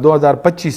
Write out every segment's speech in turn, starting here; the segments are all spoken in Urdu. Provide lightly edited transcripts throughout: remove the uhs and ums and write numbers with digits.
2025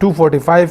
245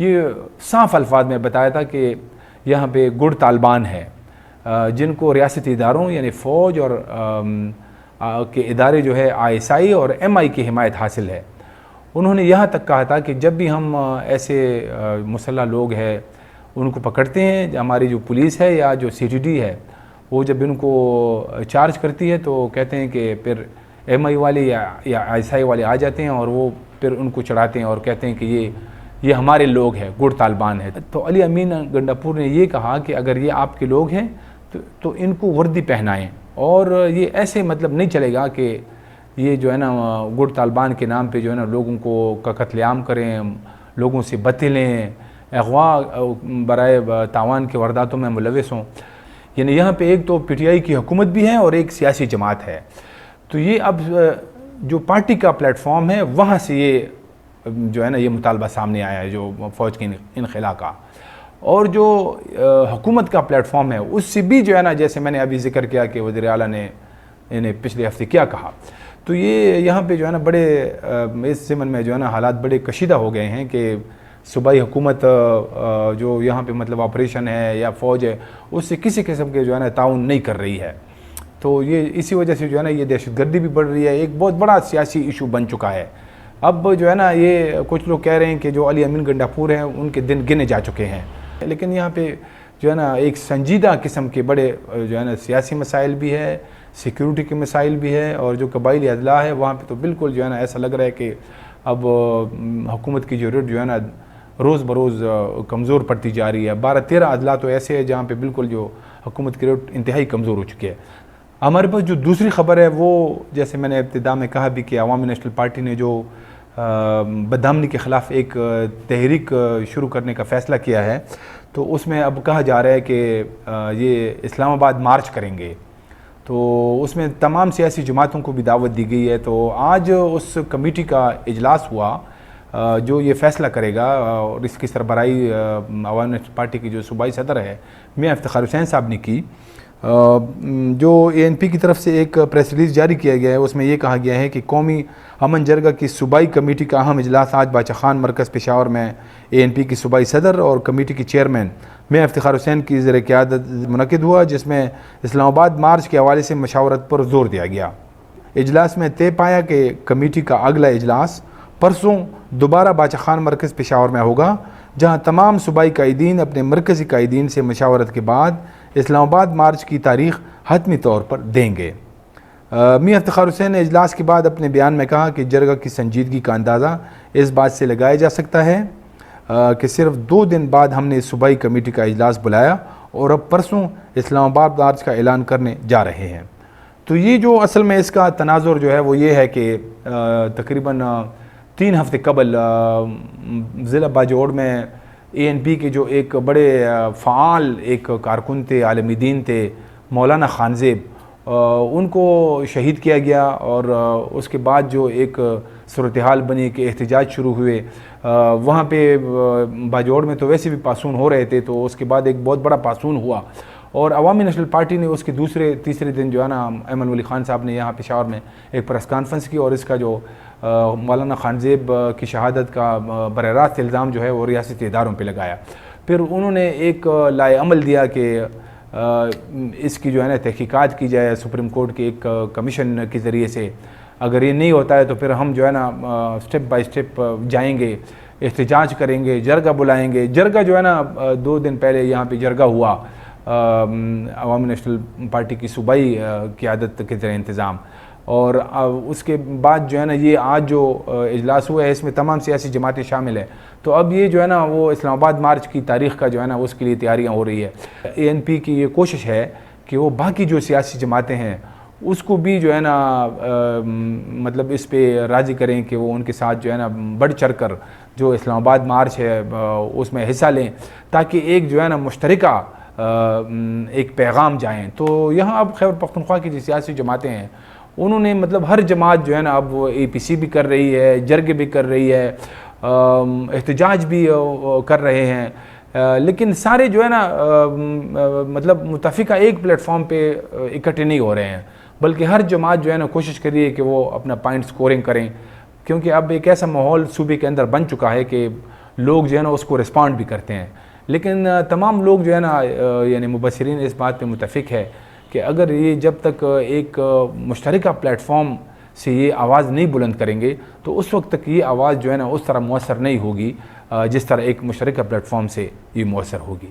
یہ صاف الفاظ میں بتایا تھا کہ یہاں پہ گڑ طالبان ہے جن کو ریاستی اداروں یعنی فوج اور کے ادارے جو ہے ISI اور MI کی حمایت حاصل ہے. انہوں نے یہاں تک کہا تھا کہ جب بھی ہم ایسے مسلح لوگ ہیں ان کو پکڑتے ہیں، ہماری جو پولیس ہے یا جو CTD ہے وہ جب ان کو چارج کرتی ہے تو کہتے ہیں کہ پھر MI والے یا ISI والے آ جاتے ہیں اور وہ پھر ان کو چڑھاتے ہیں اور کہتے ہیں کہ یہ ہمارے لوگ ہیں، گڑ طالبان ہے. تو علی امین گنڈاپور نے یہ کہا کہ اگر یہ آپ کے لوگ ہیں تو ان کو وردی پہنائیں، اور یہ ایسے مطلب نہیں چلے گا کہ یہ جو ہے نا گڑ طالبان کے نام پہ جو ہے نا لوگوں کا قتل عام کریں، لوگوں سے بتیں لیں، اغوا برائے تاوان کے وارداتوں میں ملوث ہوں. یعنی یہاں پہ ایک تو PTI کی حکومت بھی ہے اور ایک سیاسی جماعت ہے. تو یہ اب جو پارٹی کا پلیٹ فارم ہے وہاں سے یہ جو ہے نا یہ مطالبہ سامنے آیا ہے جو فوج کے انخلا کا. اور جو حکومت کا پلیٹ فارم ہے اس سے بھی جو ہے نا جیسے میں نے ابھی ذکر کیا کہ وزیر اعلیٰ نے انہیں پچھلے ہفتے کیا کہا، تو یہ یہاں پہ جو ہے نا بڑے اس ضمن میں جو ہے نا حالات بڑے کشیدہ ہو گئے ہیں کہ صوبائی حکومت جو یہاں پہ مطلب آپریشن ہے یا فوج ہے اس سے کسی قسم کے جو ہے نا تعاون نہیں کر رہی ہے. تو یہ اسی وجہ سے جو ہے نا یہ دہشت گردی بھی بڑھ رہی ہے، ایک بہت بڑا سیاسی ایشو بن چکا ہے. اب جو ہے نا یہ کچھ لوگ کہہ رہے ہیں کہ جو علی امین گنڈاپور ہیں ان کے دن گنے جا چکے ہیں، لیکن یہاں پہ جو ہے نا ایک سنجیدہ قسم کے بڑے جو ہے نا سیاسی مسائل بھی ہے، سیکیورٹی کے مسائل بھی ہے، اور جو قبائلی اضلاع ہے وہاں پہ تو بالکل جو ہے نا ایسا لگ رہا ہے کہ اب حکومت کی ضرورت جو ہے نا روز بروز کمزور پڑتی جا رہی ہے. 12-13 اضلاع تو ایسے ہیں جہاں پہ بالکل جو حکومت کی ضرورت انتہائی کمزور ہو چکی ہے. ہمارے پاس جو دوسری خبر ہے وہ جیسے میں نے ابتدا میں کہا بھی کہ عوامی نیشنل پارٹی نے جو بدامنی کے خلاف ایک تحریک شروع کرنے کا فیصلہ کیا ہے، تو اس میں اب کہا جا رہا ہے کہ یہ اسلام آباد مارچ کریں گے. تو اس میں تمام سیاسی جماعتوں کو بھی دعوت دی گئی ہے. تو آج اس کمیٹی کا اجلاس ہوا جو یہ فیصلہ کرے گا، اور اس کی سربراہی عوامی نیشنل پارٹی کی جو صوبائی صدر ہے میاں افتخار حسین صاحب نے کی. جو ANP کی طرف سے ایک پریس ریلیز جاری کیا گیا ہے اس میں یہ کہا گیا ہے کہ قومی امن جرگہ کی صوبائی کمیٹی کا اہم اجلاس آج باچا خان مرکز پشاور میں ANP کی صوبائی صدر اور کمیٹی کی چیئرمین میاں افتخار حسین کی زیر قیادت منعقد ہوا، جس میں اسلام آباد مارچ کے حوالے سے مشاورت پر زور دیا گیا. اجلاس میں طے پایا کہ کمیٹی کا اگلا اجلاس پرسوں دوبارہ باچا خان مرکز پشاور میں ہوگا، جہاں تمام صوبائی قائدین اپنے مرکزی قائدین سے مشاورت کے بعد اسلام آباد مارچ کی تاریخ حتمی طور پر دیں گے. میاں افتخار حسین نے اجلاس کے بعد اپنے بیان میں کہا کہ جرگہ کی سنجیدگی کا اندازہ اس بات سے لگایا جا سکتا ہے کہ صرف 2 دن بعد ہم نے صوبائی کمیٹی کا اجلاس بلایا اور اب پرسوں اسلام آباد مارچ کا اعلان کرنے جا رہے ہیں. تو یہ جو اصل میں اس کا تناظر جو ہے وہ یہ ہے کہ تقریباً 3 ہفتے قبل ضلع باجوڑ میں ANP کے جو ایک بڑے فعال ایک کارکن تھے، عالمی دین تھے، مولانا خانزیب، ان کو شہید کیا گیا. اور اس کے بعد جو ایک صورتحال بنی کہ احتجاج شروع ہوئے وہاں پہ باجوڑ میں، تو ویسے بھی پاسون ہو رہے تھے، تو اس کے بعد ایک بہت بڑا پاسون ہوا اور عوامی نیشنل پارٹی نے اس کے تیسرے دن جو ہے نا ایمن ولی خان صاحب نے یہاں پشاور میں ایک پریس کانفرنس کی اور اس کا جو مولانا خانزیب کی شہادت کا براہ راست الزام جو ہے وہ ریاستی اداروں پہ لگایا. پھر انہوں نے ایک لائے عمل دیا کہ اس کی جو ہے نا تحقیقات کی جائے سپریم کورٹ کے ایک کمیشن کے ذریعے سے. اگر یہ نہیں ہوتا ہے تو پھر ہم جو ہے نا سٹیپ بائی سٹیپ جائیں گے، احتجاج کریں گے، جرگہ بلائیں گے. جرگہ جو ہے نا 2 دن پہلے یہاں پہ جرگہ ہوا عوامی نیشنل پارٹی کی صوبائی قیادت کے ذریعے انتظام، اور اس کے بعد جو ہے نا یہ آج جو اجلاس ہوا ہے اس میں تمام سیاسی جماعتیں شامل ہیں. تو اب یہ جو ہے نا وہ اسلام آباد مارچ کی تاریخ کا جو ہے نا اس کے لیے تیاریاں ہو رہی ہے. ANP کی یہ کوشش ہے کہ وہ باقی جو سیاسی جماعتیں ہیں اس کو بھی جو ہے نا مطلب اس پہ راضی کریں کہ وہ ان کے ساتھ جو ہے نا بڑھ چڑھ کر جو اسلام آباد مارچ ہے اس میں حصہ لیں، تاکہ ایک جو ہے نا مشترکہ ایک پیغام جائیں. تو یہاں اب خیبر پختونخوا کی جو سیاسی جماعتیں ہیں انہوں نے مطلب ہر جماعت جو ہے نا اب وہ APC بھی کر رہی ہے، جرگے بھی کر رہی ہے، احتجاج بھی کر رہے ہیں، لیکن سارے جو ہے نا مطلب متفقہ ایک پلیٹ فارم پہ اکٹھے نہیں ہو رہے ہیں، بلکہ ہر جماعت جو ہے نا کوشش کر رہی ہے کہ وہ اپنا پوائنٹ سکورنگ کریں. کیونکہ اب ایک ایسا ماحول صوبے کے اندر بن چکا ہے کہ لوگ جو ہے نا اس کو رسپانڈ بھی کرتے ہیں. لیکن تمام لوگ جو ہے نا یعنی مبصرین اس بات پہ متفق ہے کہ اگر یہ جب تک ایک مشترکہ پلیٹ فارم سے یہ آواز نہیں بلند کریں گے تو اس وقت تک یہ آواز جو ہے نا اس طرح مؤثر نہیں ہوگی جس طرح ایک مشترکہ پلیٹ فارم سے یہ مؤثر ہوگی.